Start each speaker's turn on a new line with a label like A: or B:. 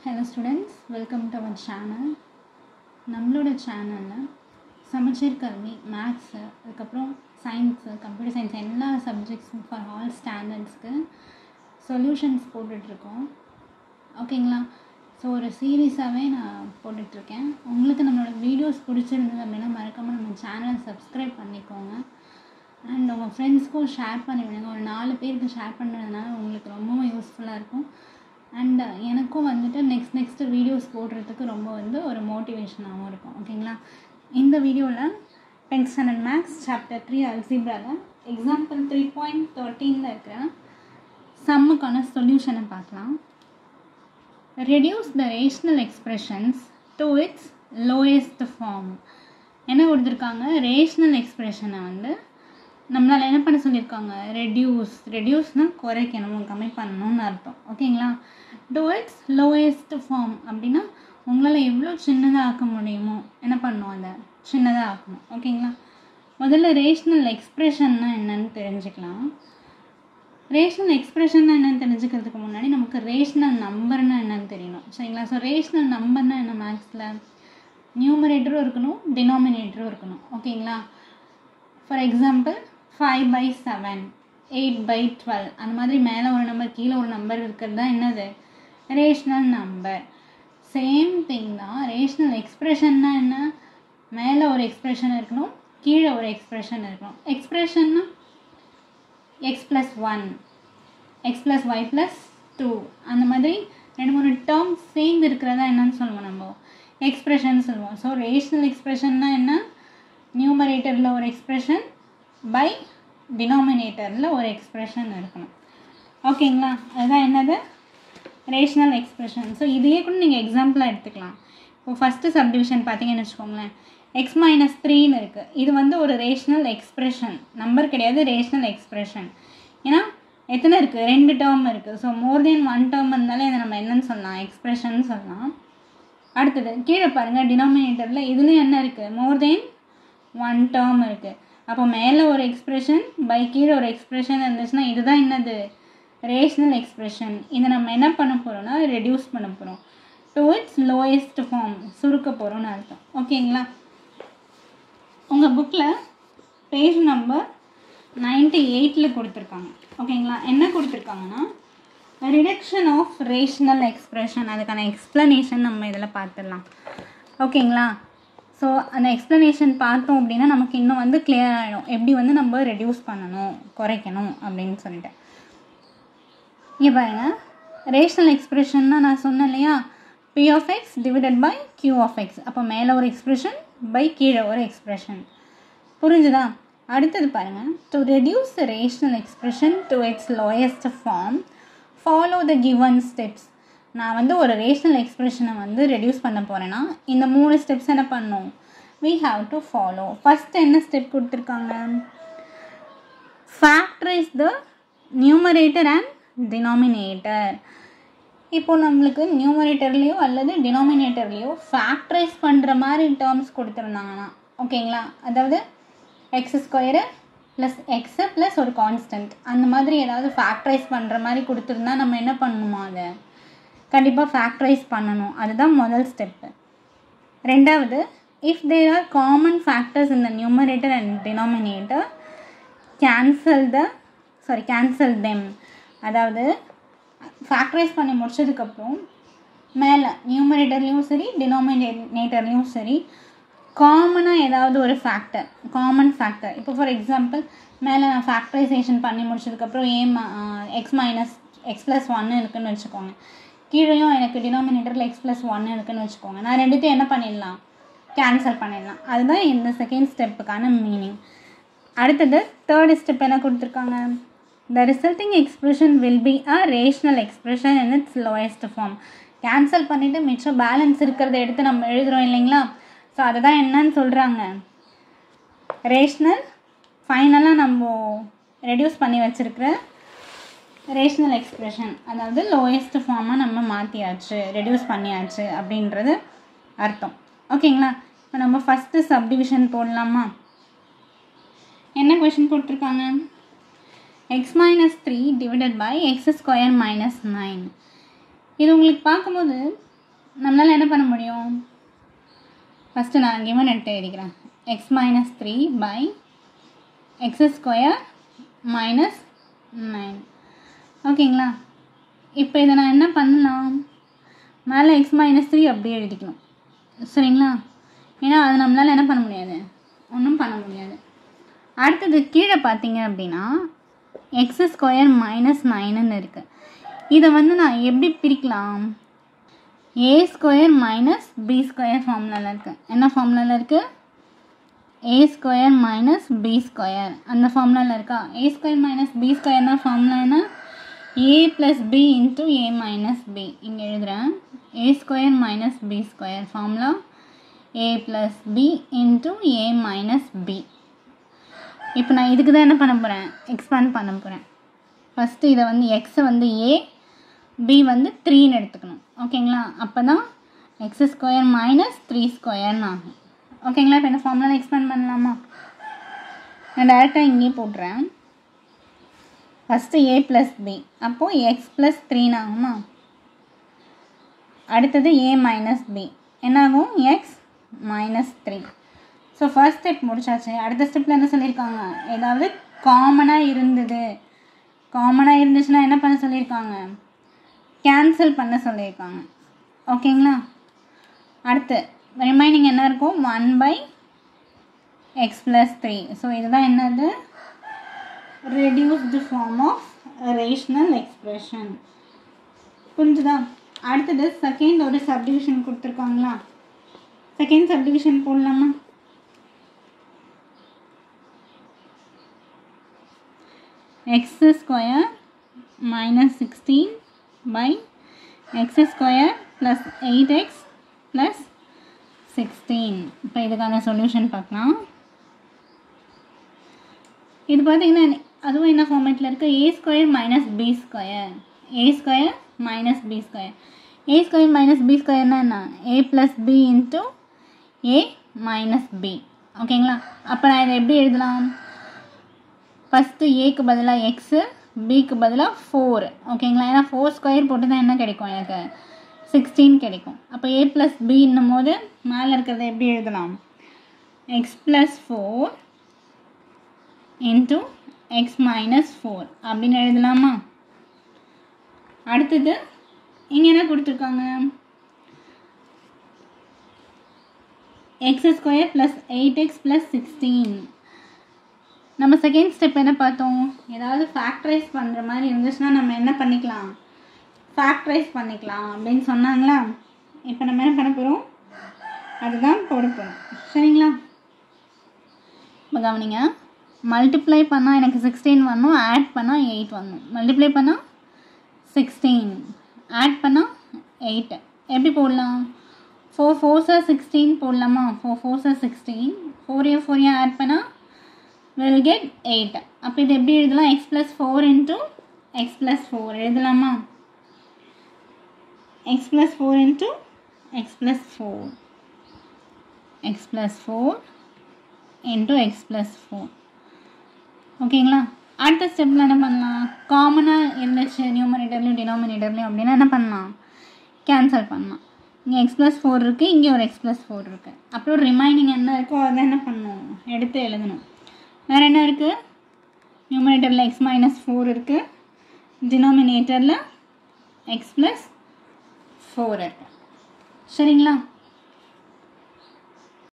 A: Hello students, welcome to our channel. நம்மளோட சேனலில் சமச்சீர் கல்வி, மேத்ஸு, அதுக்கப்புறம் சயின்ஸு, கம்ப்யூட்டர் சயின்ஸ் எல்லா சப்ஜெக்ட்ஸும் ஃபார் ஆல் ஸ்டாண்டர்ட்ஸ்க்கு சொல்யூஷன்ஸ் போட்டுட்ருக்கோம். ஓகேங்களா? ஸோ ஒரு சீரீஸாகவே நான் போட்டுட்ருக்கேன். உங்களுக்கு நம்மளோட வீடியோஸ் பிடிச்சிருந்தது அப்படின்னா மறக்காமல் நம்ம சேனலை சப்ஸ்கிரைப் பண்ணிக்கோங்க. அண்ட் உங்கள் ஃப்ரெண்ட்ஸ்க்கும் ஷேர் பண்ணி விடுங்க. ஒரு 4 பேருக்கு ஷேர் பண்ணுறதுனால உங்களுக்கு ரொம்பவும் யூஸ்ஃபுல்லாக இருக்கும். அண்ட் எனக்கும் வந்துட்டு நெக்ஸ்ட் வீடியோஸ் போடுறதுக்கு ரொம்ப ஒரு மோட்டிவேஷனாகவும் இருக்கும். ஓகேங்களா? இந்த வீடியோவில் 10th standard மேக்ஸ் சாப்டர் 3 அல்ஜிப்ராவில் எக்ஸாம்பிள் 3.13 இருக்கிற சம்முக்கான சொல்யூஷனை பார்க்கலாம். Reduce the rational expressions to its lowest form. என்ன கொடுத்துருக்காங்க? ரேஷ்னல் எக்ஸ்பிரஷனை நம்மளால் என்ன பண்ண சொல்லியிருக்காங்க? ரெடியூஸ்னால் குறைக்கணும், கம்மி பண்ணணும்னு அர்த்தம். ஓகேங்களா? டு இட்ஸ் லோயஸ்ட் ஃபார்ம் அப்படின்னா உங்களால் எவ்வளோ சின்னதாக ஆக்க முடியுமோ என்ன பண்ணணும், அதை சின்னதாக ஆக்கணும். ஓகேங்களா? முதல்ல ரேஷ்னல் எக்ஸ்பிரஷன்னா என்னன்னு தெரிஞ்சுக்கலாம். ரேஷ்னல் எக்ஸ்பிரஷன்னா என்னென்னு தெரிஞ்சுக்கிறதுக்கு முன்னாடி நமக்கு ரேஷ்னல் நம்பர்னால் என்னென்னு தெரியணும். சரிங்களா? ஸோ ரேஷ்னல் நம்பர்னால் என்ன? மேக்ஸில் நியூமரேட்டரும் இருக்கணும், டினாமினேட்டரும் இருக்கணும். ஓகேங்களா? ஃபார் எக்ஸாம்பிள் 5/7, 8/12 அந்த மாதிரி மேலே ஒரு நம்பர் கீழே ஒரு நம்பர் இருக்கிறது தான் என்னது? Rational number. சேம் திங் தான் ரேஷ்னல் எக்ஸ்பிரஷன்னா என்ன? மேலே ஒரு எக்ஸ்பிரஷன் இருக்கணும், கீழே ஒரு எக்ஸ்பிரஷன் இருக்கணும். எக்ஸ்பிரஷன்னா x+1, x+y+2 அந்த மாதிரி 2-3 டேர்ம்ஸ் சேர்ந்து இருக்கிறதா என்னன்னு சொல்லுவோம், நம்ம எக்ஸ்பிரஷன் சொல்லுவோம். ஸோ ரேஷ்னல் எக்ஸ்பிரஷன்னா என்ன? நியூமரேட்டரில் ஒரு எக்ஸ்பிரஷன் பை டினாமினேட்டரில் ஒரு எக்ஸ்பிரஷன் இருக்கணும். ஓகேங்களா? அதுதான் என்னது? Rational expression. ஸோ இதையே கூட நீங்கள் எக்ஸாம்பிளாக எடுத்துக்கலாம். இப்போது ஃபஸ்ட்டு சப்டிவிஷன் பார்த்தீங்கன்னு வச்சுக்கோங்களேன், x-3ன்னு இருக்குது. இது ஒரு ரேஷ்னல் எக்ஸ்பிரஷன், நம்பர் கிடையாது, ரேஷ்னல் எக்ஸ்பிரஷன். ஏன்னா எத்தனை இருக்குது? 2 டேர்ம் இருக்குது. ஸோ மோர் தென் 1 டேர்ம் இருந்தாலே இதை நம்ம என்னன்னு சொல்லலாம்? எக்ஸ்பிரஷன் சொல்லலாம். அடுத்தது கீழே பாருங்கள், டினாமினேட்டரில் இதுலேயும் என்ன இருக்குது? மோர் தென் 1 டேர்ம் இருக்குது. அப்போ மேலே ஒரு எக்ஸ்பிரஷன் பை கீழே ஒரு எக்ஸ்பிரஷன் இருந்துச்சுன்னா இதுதான் என்னது? Rational expression. இதை நம்ம என்ன பண்ண போகிறோம்னா ரெடியூஸ் பண்ண போகிறோம். டு இட்ஸ் லோயஸ்ட் ஃபார்ம், சுருக்க போகிறோம்னு அர்த்தம். ஓகேங்களா? உங்கள் புக்கில் பேஜ் நம்பர் 98 கொடுத்துருக்காங்க. ஓகேங்களா? என்ன கொடுத்துருக்காங்கன்னா ரிடக்ஷன் ஆஃப் ரேஷ்னல் எக்ஸ்பிரஷன். அதுக்கான எக்ஸ்ப்ளனேஷன் நம்ம இதில் பார்த்துடலாம். ஓகேங்களா? ஸோ அந்த எக்ஸ்ப்ளனேஷன் பார்த்தோம் அப்படின்னா நமக்கு இன்னும் கிளியர் ஆகிடும், எப்படி நம்ம ரெடியூஸ் பண்ணணும், குறைக்கணும் அப்படின்னு சொல்லிட்டு. இங்கே பாருங்கள், ரேஷ்னல் எக்ஸ்பிரஷன்னா நான் சொன்னேன் இல்லையா, p(x) டிவைடட் பை q(x). அப்போ மேலே ஒரு எக்ஸ்பிரஷன் பை கீழே ஒரு எக்ஸ்பிரஷன். புரிஞ்சுதா? அடுத்தது பாருங்கள், to reduce the rational expression to its lowest form follow the given steps. நான் ஒரு ரேஷ்னல் எக்ஸ்பிரஷனை ரெடியூஸ் பண்ண போகிறேன்னா இந்த 3 ஸ்டெப்ஸ் என்ன பண்ணணும்? we have to follow. First என்ன ஸ்டெப் கொடுத்துருக்காங்க? Factorise the numerator and denominator. இப்போது நம்மளுக்கு நியூமரேட்டர்லேயோ அல்லது டினாமினேட்டர்லேயோ ஃபேக்டரைஸ் பண்ணுற மாதிரி டேர்ம்ஸ் கொடுத்துருந்தாங்கன்னா, ஓகேங்களா, அதாவது x² + x + ஒரு கான்ஸ்டன்ட் அந்த மாதிரி ஏதாவது ஃபேக்டரைஸ் பண்ணுற மாதிரி கொடுத்துருந்தா நம்ம என்ன பண்ணணுமா? அதை கண்டிப்பாக ஃபேக்டரைஸ் பண்ணணும். அதுதான் முதல் ஸ்டெப்பு. ரெண்டாவது, if there are common factors in the numerator and denominator cancel them. அதாவது ஃபேக்டரைஸ் பண்ணி முடிச்சதுக்கப்புறம் மேலே நியூமரேட்டர்லேயும் சரி டினாமினேட்டர்லேயும் சரி காமனாக ஏதாவது ஒரு காமன் ஃபேக்டர். இப்போ ஃபார் எக்ஸாம்பிள் மேலே நான் ஃபேக்டரைசேஷன் பண்ணி முடிச்சதுக்கப்புறம் x-1 இருக்குதுன்னு வச்சுக்கோங்க. கீழேயும் எனக்கு டினாமினேட்டரில் x+1 இருக்குதுன்னு வச்சுக்கோங்க. நான் ரெண்டுத்தையும் என்ன பண்ணிடலாம்? கேன்சல் பண்ணிடலாம். அதுதான் இந்த செகண்ட் ஸ்டெப்புக்கான மீனிங். அடுத்தது தேர்டு ஸ்டெப் என்ன கொடுத்துருக்காங்க? The resulting expression will be a rational expression in its lowest form. Cancel பண்ணிவிட்டு மிச்சம் பேலன்ஸ் இருக்கிறத எடுத்து நம்ம எழுதுகிறோம் இல்லைங்களா? ஸோ அதை தான் என்னன்னு சொல்கிறாங்க? ரேஷ்னல். ஃபைனலாக நம்ம ரெடியூஸ் பண்ணி வச்சுருக்கிற ரேஷ்னல் எக்ஸ்பிரஷன், அதாவது லோயஸ்ட் ஃபார்மாக நம்ம மாற்றியாச்சு, ரெடியூஸ் பண்ணியாச்சு அப்படின்றது அர்த்தம். ஓகேங்களா? இப்போ நம்ம ஃபஸ்ட்டு சப்டிவிஷன் போடலாமா? என்ன கொஷின் போட்டிருக்காங்க? x-3 divided by x² - 9. இது உங்களுக்கு பார்க்கும்போது நம்மளால் என்ன பண்ண முடியும்? ஃபஸ்ட்டு நான் கிவன் எடுத்து எழுதிக்கிறேன். X minus 3 by x square minus 9. ஓகேங்களா? இப்போ இதை நான் என்ன பண்ணலாம்? மேலே எக்ஸ் மைனஸ் 3 அப்படியே எழுதிக்கணும். சரிங்களா? ஏன்னா அது நம்மளால் என்ன பண்ண முடியாது, ஒன்றும் பண்ண முடியாது. அடுத்தது கீழே பார்த்தீங்க அப்படின்னா எக்ஸ் ஸ்கொயர் மைனஸ் 9ன்னு இருக்குது. இதை நான் எப்படி பிரிக்கலாம்? A square minus B square ஃபார்முலாவில் இருக்குது. என்ன ஃபார்முலாவில் இருக்குது? A square minus B square அந்த ஃபார்முலாவில் இருக்கா? ஏ ஸ்கொயர் மைனஸ் பி ஸ்கொயர்னா ஃபார்முலா என்ன? A plus B into A minus B. இங்கே எழுதுகிறேன். A square minus B square formula A plus B into A minus B. இப்போ நான் இதுக்கு தான் என்ன பண்ண போகிறேன்? எக்ஸ்பேண்ட் பண்ண போகிறேன். ஃபஸ்ட்டு இதை எக்ஸை ஏ, பி 3ன்னு எடுத்துக்கணும். ஓகேங்களா? அப்போ தான் எக்ஸ் ஸ்கொயர் மைனஸ் 3 ஸ்கொயர்னு ஆகும். ஓகேங்களா? இப்போ இந்த ஃபார்முலா எக்ஸ்பேண்ட் பண்ணலாமா? நான் டேரெக்டாக இங்கேயே போட்டுறேன். ஃபஸ்ட்டு ஏ ப்ளஸ் பி, அப்போது எக்ஸ் ப்ளஸ் 3ன்னு ஆகுமா? அடுத்தது ஏ மைனஸ் பி என்னாகும்? X minus 3. So first step முடிச்சாச்சு. அடுத்த ஸ்டெப்பில் என்ன சொல்லியிருக்காங்க? ஏதாவது காமனாக இருந்துச்சுன்னா என்ன பண்ண சொல்லியிருக்காங்க? கேன்சல் பண்ண சொல்லியிருக்காங்க. ஓகேங்களா? அடுத்து ரிமைனிங் என்ன இருக்கும்? 1 பை எக்ஸ் ப்ளஸ் 3. ஸோ இதுதான் என்னது? Reduced form of rational expression. புரிஞ்சுதா? அடுத்தது செகண்ட் ஒரு சப்டிவிஷன் கொடுத்துருக்காங்களா? செகண்ட் சப்டிவிஷன் போடலாமா? X square minus 16 by x square plus 8x plus 16. இப்போ இதுக்கான சொல்யூஷன் பார்க்கலாம். இது பார்த்தீங்கன்னா அதுவும் என்ன ஃபார்மேட்டில் இருக்குது? A square minus B square. A square minus B square. A square minus B ஸ்கொயர்னா என்ன? A plus B into A minus B. ஓகேங்களா? அப்போ நான் இதை எப்படி எழுதலாம்? ஃபஸ்ட்டு ஏக்கு பதிலாக எக்ஸு, பிக்கு பதிலாக 4. ஓகேங்களா? ஏன்னா 4 ஸ்கொயர் போட்டு தான் என்ன கிடைக்கும்? எனக்கு 16 கிடைக்கும். அப்போ ஏ ப்ளஸ் பி இன்னும் போது மேலே இருக்கிறத எப்படி எழுதலாம்? X plus 4 into X minus 4 அப்படின்னு எழுதலாமா? அடுத்தது இங்கே என்ன கொடுத்துருக்காங்க? X square plus 8x plus 16. நம்ம செகண்ட் ஸ்டெப் என்ன பார்த்தோம்? ஏதாவது ஃபேக்டரைஸ் பண்ணுற மாதிரி இருந்துச்சுன்னா நம்ம என்ன பண்ணிக்கலாம்? ஃபேக்டரைஸ் பண்ணிக்கலாம் அப்படின்னு சொன்னாங்களா? இப்போ நம்ம என்ன பண்ண போகிறோம்? அதுதான் போட போகிறோம். சரிங்களா? இப்போ கவனிங்க. மல்டிப்ளை பண்ணால் எனக்கு 16 வரணும், ஆட் பண்ணால் 8 வரணும். மல்டிப்ளை பண்ணால் 16, ஆட் பண்ணால் 8. எப்படி போடலாம்? 4 4s 16 போடலாமா? 4 4s 16, 4 ஆட் பண்ணால் will get 8. அப்போ இது எப்படி எழுதலாம்? x plus 4 into x plus 4 எழுதலாமா? x plus 4 into x plus 4, x plus 4 into x plus 4. ஓகேங்களா? அடுத்த ஸ்டெப்பில் என்ன பண்ணலாம்? காமனாக இருந்துச்சு நியூமரேட்டர்லையும் டினாமினேட்டர்லையும் அப்படின்னா என்ன பண்ணலாம்? கேன்சல் பண்ணலாம். இங்கே x plus 4 இருக்குது, இங்கே ஒரு x plus 4 இருக்குது. அப்புறம் ரிமைனிங் என்ன இருக்கோ அதை என்ன பண்ணணும்? எடுத்து எழுதணும். வேறு என்ன இருக்குது? நியூமரேட்டரில் x மைனஸ் 4 இருக்குது, டினாமினேட்டரில் x ப்ளஸ் 4 இருக்குது. சரிங்களா?